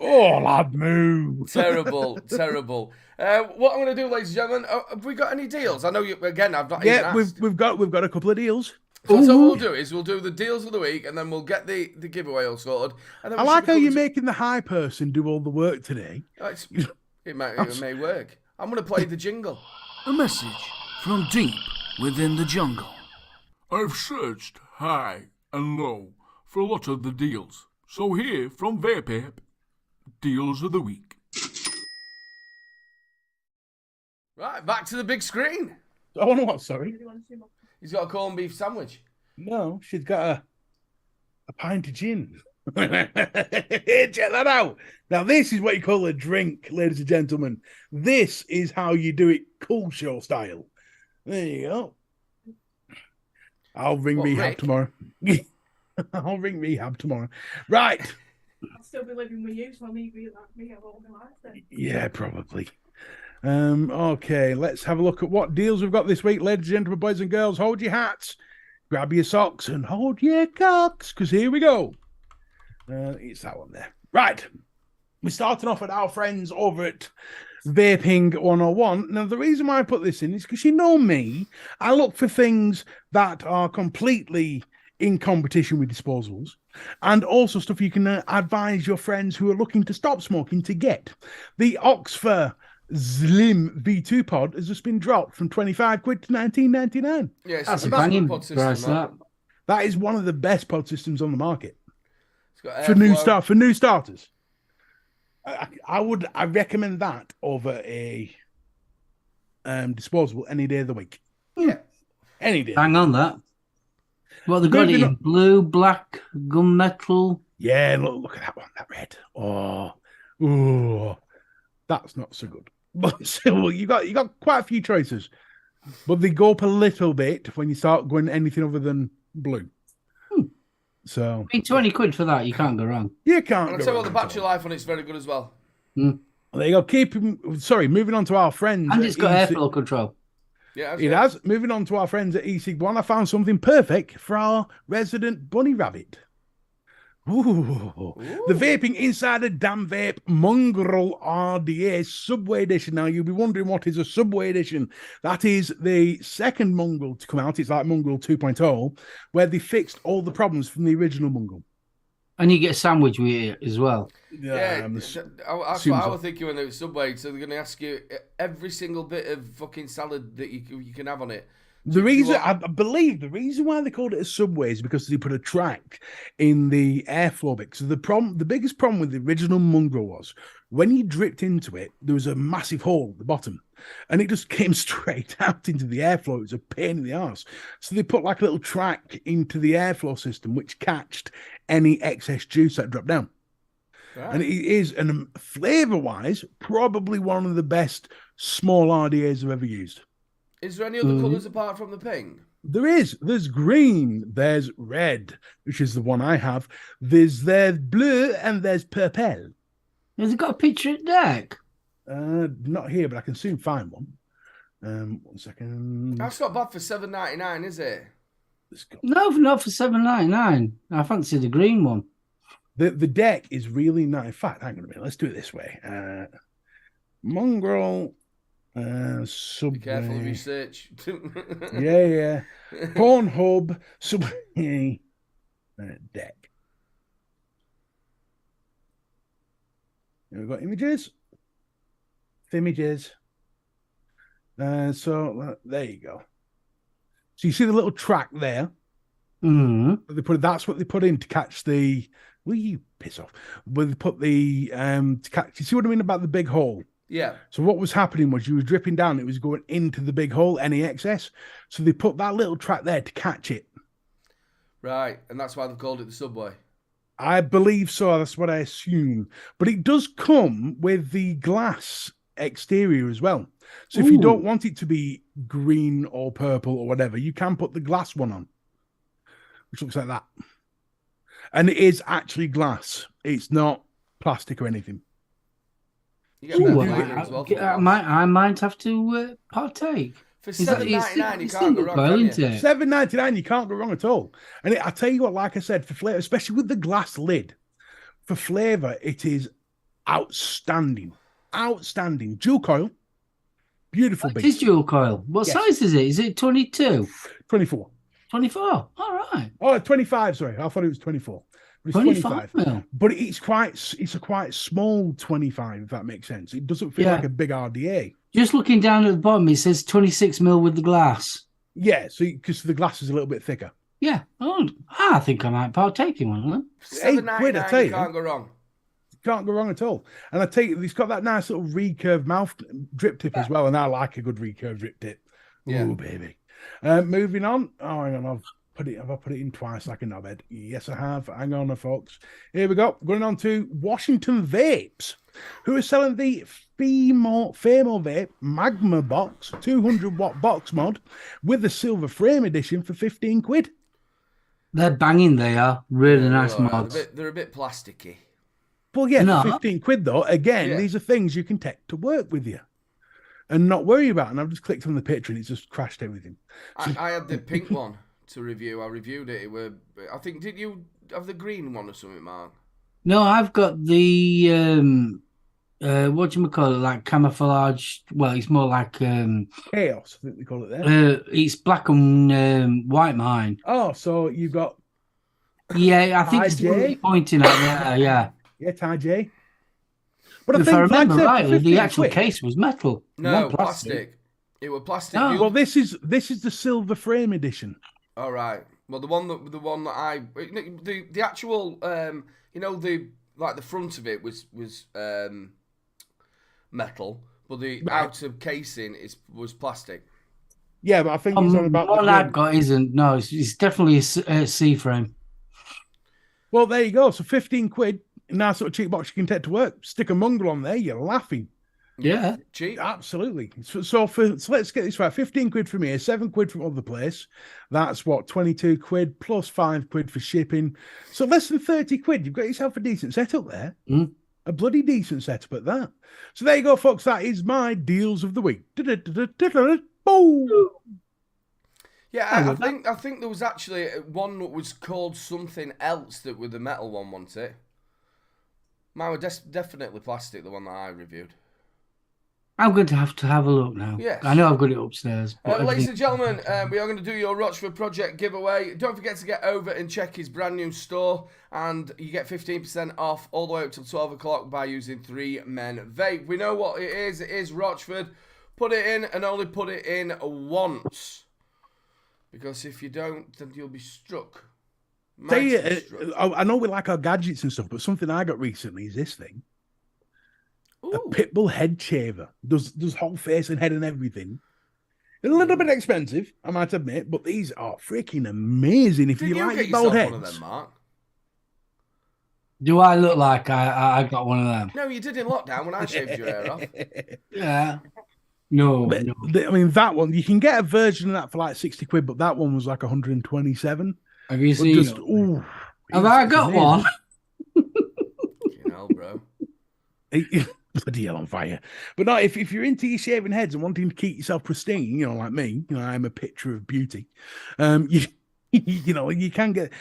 Oh, lad, moo. Terrible. What I'm going to do, ladies and gentlemen, have we got any deals? I know you. Again, I've not. Yeah, even asked. we've got a couple of deals. So what we'll do is we'll do the deals of the week, and then we'll get the giveaway all sorted. And then I like how you're making the high person do all the work today. It may work. I'm going to play the jingle. A message from deep within the jungle. I've searched high and low for a lot of the deals. So here from Vape, deals of the week. Right, back to the big screen. I want to what? Sorry. He's got a corned beef sandwich. No, she's got a pint of gin. Check that out. Now, this is what you call a drink, ladies and gentlemen. This is how you do it cool show style. There you go. I'll ring Rehab tomorrow. I'll ring Rehab tomorrow. Right. I'll still be living with you, so I'll need Rehab all my life then. Yeah, probably. Okay, let's have a look at what deals we've got this week, ladies and gentlemen, boys and girls. Hold your hats, grab your socks, and hold your cocks, because here we go. It's that one there. Right. We're starting off with our friends over at Vaping 101. Now, the reason why I put this in is because you know me. I look for things that are completely in competition with disposables, and also stuff you can advise your friends who are looking to stop smoking to get. The Oxford Slim V2 pod has just been dropped from 25 quid to 19.99. Yeah, that's a banging price. That is one of the best pod systems on the market for new starters. I recommend that over a disposable any day of the week. Yeah, any day. Hang on that. Well, they've got it in blue, black, gunmetal. Yeah, look at that one, that red. Oh, that's not so good. But still, you got quite a few choices, but they go up a little bit when you start going anything other than blue. So, I mean, 20 quid for that, you can't go wrong. You can't. And I'll tell you what, the battery life on it's very good as well. There you go. Moving on to our friends. And it's got airflow control. Yeah, it has. Moving on to our friends at eSig1, I found something perfect for our resident bunny rabbit. Ooh. The Vaping Insider Damn Vape Mongrel RDA Subway Edition. Now, you'll be wondering what is a Subway Edition. That is the second Mongrel to come out. It's like Mongrel 2.0, where they fixed all the problems from the original Mongrel. And you get a sandwich with it as well. Yeah, that's what I was thinking when it was Subway. So they're going to ask you every single bit of fucking salad that you can have on it. I believe the reason why they called it a Subway is because they put a track in the airflow bit. So the biggest problem with the original Mongrel was when you dripped into it, there was a massive hole at the bottom, and it just came straight out into the airflow. It was a pain in the arse. So they put like a little track into the airflow system, which catched any excess juice that dropped down. Right. And it is, and flavour-wise, probably one of the best small RDAs I've ever used. Is there any other colours apart from the pink? There is. There's green. There's red, which is the one I have. There's blue and there's purple. Has it got a picture at deck? Not here, but I can soon find one. 1 second. That's not bad for $7.99, is it? No, not for $7.99. I fancy the green one. The deck is really nice. In fact, hang on a minute. Let's do it this way. Mongrel. Subway. Be careful of your search. yeah. Pornhub Subway deck. Here we've got images. So there you go. So you see the little track there. That's what they put in to catch the. Will you piss off? But they put the to catch. You see what I mean about the big hole? Yeah. So what was happening was you were dripping down. It was going into the big hole, any excess. So they put that little track there to catch it. Right, and that's why they've called it the Subway. I believe so. That's what I assume. But it does come with the glass exterior as well. So if you don't want it to be green or purple or whatever, you can put the glass one on, which looks like that. And it is actually glass. It's not plastic or anything. You get a bit Ooh, of flavour as well. For the glass. I might have to partake. For Is that- $7.99, you it's can't go single wrong, coil, can you? isn't it? $7.99, you can't go wrong at all. And I tell you what, like I said, for flavor, especially with the glass lid, for flavor, it is outstanding. Outstanding. Dual coil. Beautiful It beast. is dual coil. What Yes. size is it? Is it 22? 24. 24? All right. Oh, 25, sorry. I thought it was 24. But it's 25 25. mil. But it's a quite small 25, if that makes sense. It doesn't feel Yeah. like a big RDA. Just looking down at the bottom, it says 26 mil with the glass. Yeah, so because the glass is a little bit thicker. Yeah. Oh, I think I might partake in one of them. For £8, I tell $7.99, you you. can't go wrong. Can't go wrong at all. And I tell you, it's got that nice little recurved mouth drip tip as well. And I like a good recurved drip tip. Yeah. Ooh, baby. Moving on. Oh, hang on. Have I put it in twice like a knobhead? Yes, I have. Hang on, folks. Here we go. Going on to Washington Vapes, who are selling the Famo Vape Magma Box 200-watt box mod with the silver frame edition for 15 quid. They're banging, they are. Really nice Oh, mods. they're a bit plasticky. Well, yeah, No. for 15 quid though. Again, Yeah. these are things you can take to work with you and not worry about. And I've just clicked on the picture and it's just crashed everything. I had the pink one to review. I reviewed it. I think, did you have the green one or something, Mark? No, I've got the what do you call it? Like camouflage. Well, it's more like Chaos, I think they call it there. it's black and white mine. Oh, so you've got Yeah, I think it's the one IJ? you're pointing at there. Yeah. Ty J. But I If think, I like remember said, for rightly, 15 the actual quid- case was metal. No, Not plastic. It was plastic. Oh. You- Well, this is the silver frame edition. All right. Well, the one that I the actual the front of it was metal, but the Right. outer casing was plastic. Yeah, but I think it's on about One the I've got isn't. No, it's definitely a C frame. Well, there you go. So 15 quid, nice little cheap box you can take to work. Stick a mongrel on there, you're laughing. Yeah. Cheap. Absolutely. So let's get this right. 15 quid from here, 7 quid from other place. That's what, 22 quid plus 5 quid for shipping. So less than 30 quid. You've got yourself a decent setup there. Mm. A bloody decent setup at that. So there you go, folks. That is my deals of the week. Boom. Yeah, I think there was actually one that was called something else that with the metal one, wasn't it? Mine was definitely plastic, the one that I reviewed. I'm going to have a look now. Yes. I know I've got it upstairs. but Ladies everything- and gentlemen, we are going to do your Rochford Project giveaway. Don't forget to get over and check his brand new store, and you get 15% off all the way up till 12 o'clock by using 3 Men Vape. We know what it is. It is Rochford. Put it in and only put it in once. Because if you don't, then you'll be struck. I know we like our gadgets and stuff, but something I got recently is this thing. Ooh. A pitbull head shaver. Does whole face and head and everything. A little bit expensive, I might admit, but these are freaking amazing. If Did you you like get bald yourself heads. one of them, Mark? Do I look like I got one of them? No, you did in lockdown when I shaved your hair off. Yeah. No. But, no. I mean, that one, you can get a version of that for like 60 quid, but that one was like 127. Have you But seen just, it? ooh, Have it's I got amazing. one? You know, bro. Bloody hell on fire. But no, if you're into your shaving heads and wanting to keep yourself pristine, like me, I'm a picture of beauty. You can get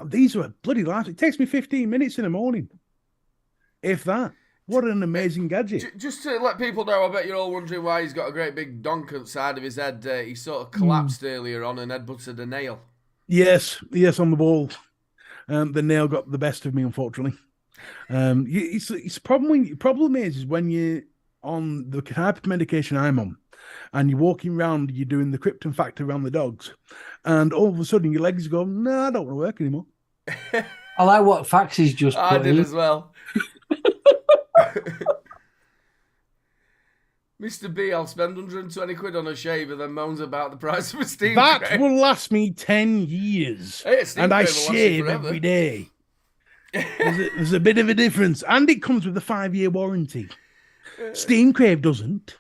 these are bloody life. It takes me 15 minutes in the morning. If that. What an amazing gadget. Just to let people know, I bet you're all wondering why he's got a great big donk at the side of his head. He sort of collapsed earlier on and headbutted a nail. Yes, on the ball. The nail got the best of me, unfortunately. It's a problem. Problem is when you're on the type of medication I'm on, and you're walking around, you're doing the krypton factor around the dogs, and all of a sudden your legs go, no, I don't want to work anymore. I like what Faxy's just I put did in. as well. Mr. B, I'll spend 120 quid on a shave and then moans about the price of a steam That crate. will last me 10 years. Hey, a steam And I crate will last you shave forever. every day. There's a bit of a difference. And it comes with a 5-year warranty. Steam Crave doesn't.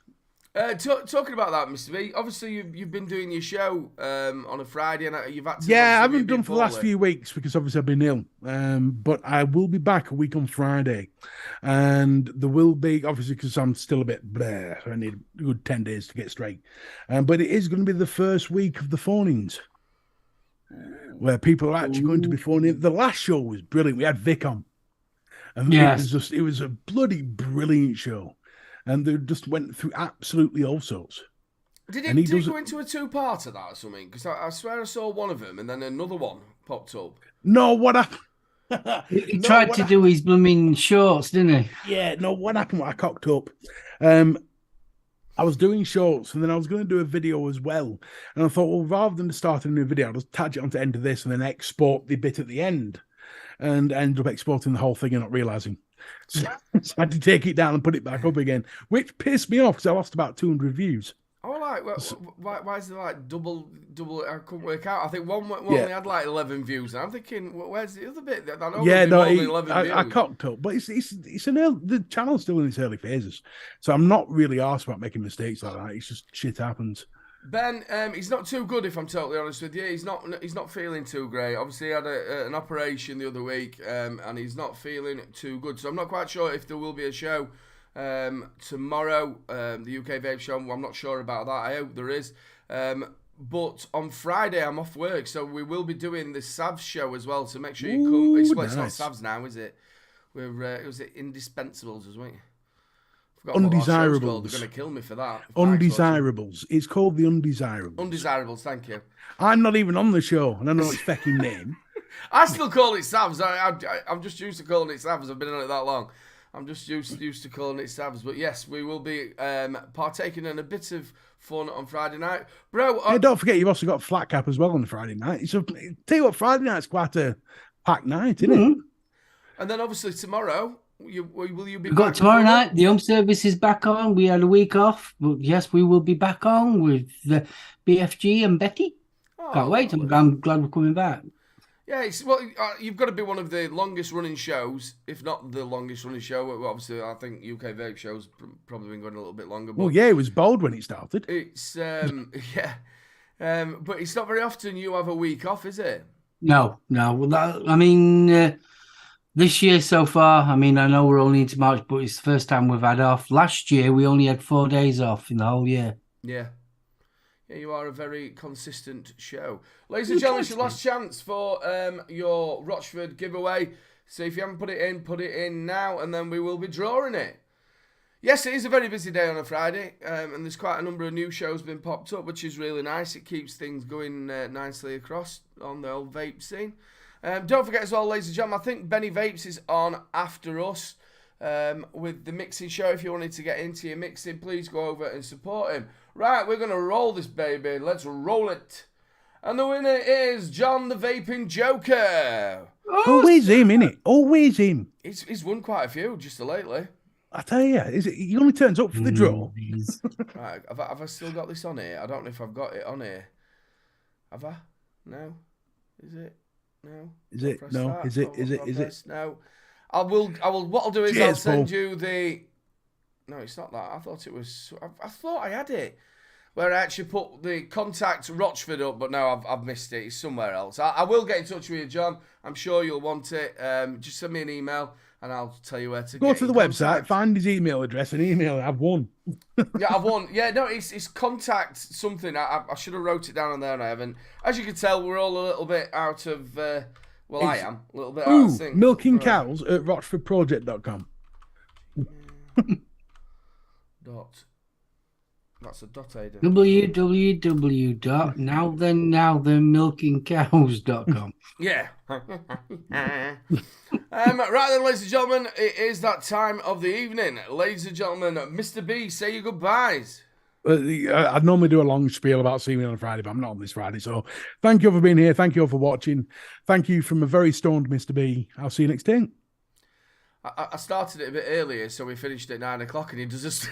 Talking about that, Mr. B, obviously you've been doing your show on a Friday and you've had to... Yeah, I obviously haven't done for the last few weeks because obviously I've been ill. But I will be back a week on Friday. And there will be, obviously, because I'm still a bit bleh, I need a good 10 days to get straight. But it is going to be the first week of the phone-ins, where people are actually going to be phoning in. The last show was brilliant. We had Vic on. And it was a bloody brilliant show. And they just went through absolutely all sorts. Did it go into a two-parter, that or something? Because I swear I saw one of them and then another one popped up. No, what happened? He tried to do his blooming shorts, didn't he? Yeah, no, what happened? I cocked up. I was doing shorts and then I was going to do a video as well. And I thought, well, rather than starting a new video, I'll just attach it onto the end of this and then export the bit at the end. And end up exporting the whole thing and not realising. So I had to take it down and put it back up again, which pissed me off because I lost about 200 views. Oh, like, why is there like double? I couldn't work out. I think one only had like 11 views. And I'm thinking, where's the other bit? I know yeah, no, I cocked up, but the channel's still in its early phases, so I'm not really arsed about making mistakes like that. It's just shit happens. Ben, he's not too good, if I'm totally honest with you. He's not feeling too great. Obviously, he had an operation the other week, and he's not feeling too good. So I'm not quite sure if there will be a show tomorrow, the UK Vape show. I'm not sure about that. I hope there is. But on Friday, I'm off work, so we will be doing the Savs show as well. So make sure you come. It's not Savs now, is it? It was Indispensables, wasn't it? Undesirables. They're going to kill me for that. Undesirables. It's called the Undesirables. Undesirables, thank you. I'm not even on the show, and I know its fucking name. I still call it Savs. I'm just used to calling it Savs. I've been on it that long. I'm just used to calling it Savs. But yes, we will be partaking in a bit of fun on Friday night. Bro, hey, don't forget, you've also got Flat Cap as well on the Friday night. So, tell you what, Friday night's quite a packed night, isn't it? And then obviously tomorrow... Will you be We've got tomorrow night, the home service is back on. We had a week off, but yes, we will be back on with the BFG and Betty. Can't wait. I'm glad we're coming back. Yeah, you've got to be one of the longest running shows, if not the longest running show. Well, obviously, I think UK Vape show's probably been going a little bit longer. But well, yeah, it was bold when it started. It's yeah, but it's not very often you have a week off, is it? No. Well, this year so far, I know we're only into March, but it's the first time we've had off. Last year, we only had 4 days off in the whole year. Yeah. Yeah, you are a very consistent show. Ladies and gentlemen, it's your last chance for your Rochford giveaway. So if you haven't put it in now, and then we will be drawing it. Yes, it is a very busy day on a Friday, and there's quite a number of new shows been popped up, which is really nice. It keeps things going nicely across on the old vape scene. Don't forget as well, ladies and gentlemen, I think Benny Vapes is on after us with the mixing show. If you wanted to get into your mixing, please go over and support him. Right, we're going to roll this baby. Let's roll it. And the winner is John the Vaping Joker. Always him, innit? Always him. He's won quite a few just lately. I tell you, he only turns up for the draw. Right, have I still got this on here? I don't know if I've got it on here. Have I? No? Is it? No. Is it? No. Start. Is it? No. I will. What I'll do is Cheers, I'll send Paul. you the. No, it's not that. I thought it was. I thought I had it. Where I actually put the contact Rochford up, but no, I've missed it. It's somewhere else. I will get in touch with you, John. I'm sure you'll want it. Just send me an email and I'll tell you where to Go to the website, find his email address and email it. I've won. Yeah, I've won. Yeah, no, it's contact something. I should have wrote it down on there and I haven't. As you can tell, we're all a little bit out of... well, I am. A little bit out of sync. Milking cows at rochfordproject.com. That's a dot, Aiden. www.nowthenmilkingcows.com. Yeah. Right then, ladies and gentlemen, it is that time of the evening. Ladies and gentlemen, Mr. B, say your goodbyes. I'd normally do a long spiel about seeing me on a Friday, but I'm not on this Friday. So thank you all for being here. Thank you all for watching. Thank you from a very stoned Mr. B. I'll see you next time. I started it a bit earlier, so we finished at 9 o'clock, and he does just...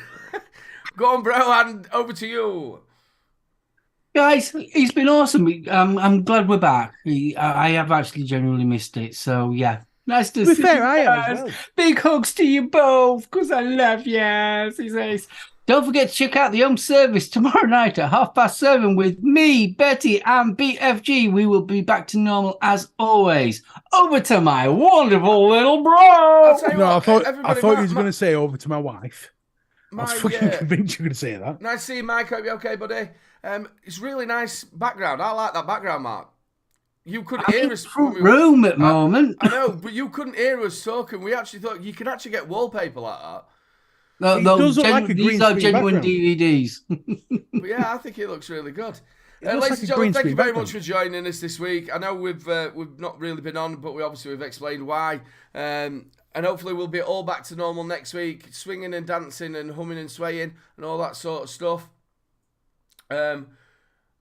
Go on, bro, and over to you. Guys, it's been awesome. I'm glad we're back. I have actually genuinely missed it. So, yeah. Nice to see fair, you I have as guys. well. Big hugs to you both, because I love you. He says. Don't forget to check out the home service tomorrow night at 7:30 with me, Betty, and BFG. We will be back to normal as always. Over to my wonderful little bro. I'll tell you No, what, I thought you was going to say over to my wife. I was fucking yeah. convinced you were going to say that. Nice to see you, Mike. Hope you're okay, buddy. It's really nice background. I like that background, Mark. You couldn't hear us. Front room at the moment. I know, but you couldn't hear us talking. We actually thought you can actually get wallpaper like that. It does look like a green these are screen genuine background. DVDs. But yeah, I think it looks really good. It looks Ladies like a and gentlemen, green thank you screen very background. much for joining us this week. I know we've not really been on, but we've explained why. And hopefully we'll be all back to normal next week, swinging and dancing and humming and swaying and all that sort of stuff.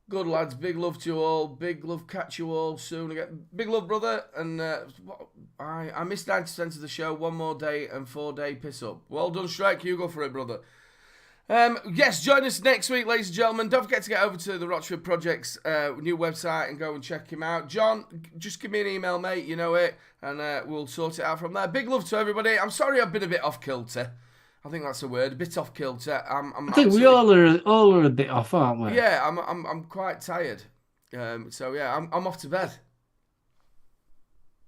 Good lads, big love to you all. Big love, catch you all soon again. Big love, brother. And I missed 90% of the show. 1 more day and 4-day piss up. Well done, Shrek. You go for it, brother. Yes, join us next week, ladies and gentlemen. Don't forget to get over to the Rochford Project's new website and go and check him out. John, just give me an email, mate. You know it. And we'll sort it out from there. Big love to everybody. I'm sorry I've been a bit off kilter. I think that's a word. A bit off kilter. I think we all are a bit off, aren't we? Yeah, I'm quite tired. So yeah, I'm off to bed.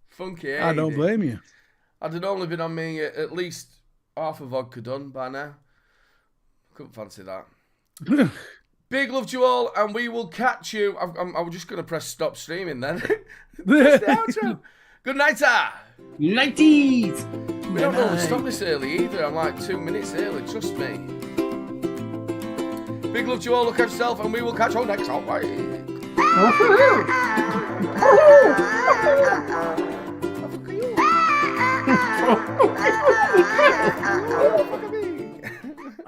Funky, eh? I don't blame you. I'd have only been on me at least half a vodka done by now. Couldn't fancy that. Big love to you all, and we will catch you. I was just going to press stop streaming then. Press the outro. Good night, Nighties! We don't normally stop this early either. I'm like 2 minutes early, trust me. Big love to you all, look at yourself, and we will catch you next week.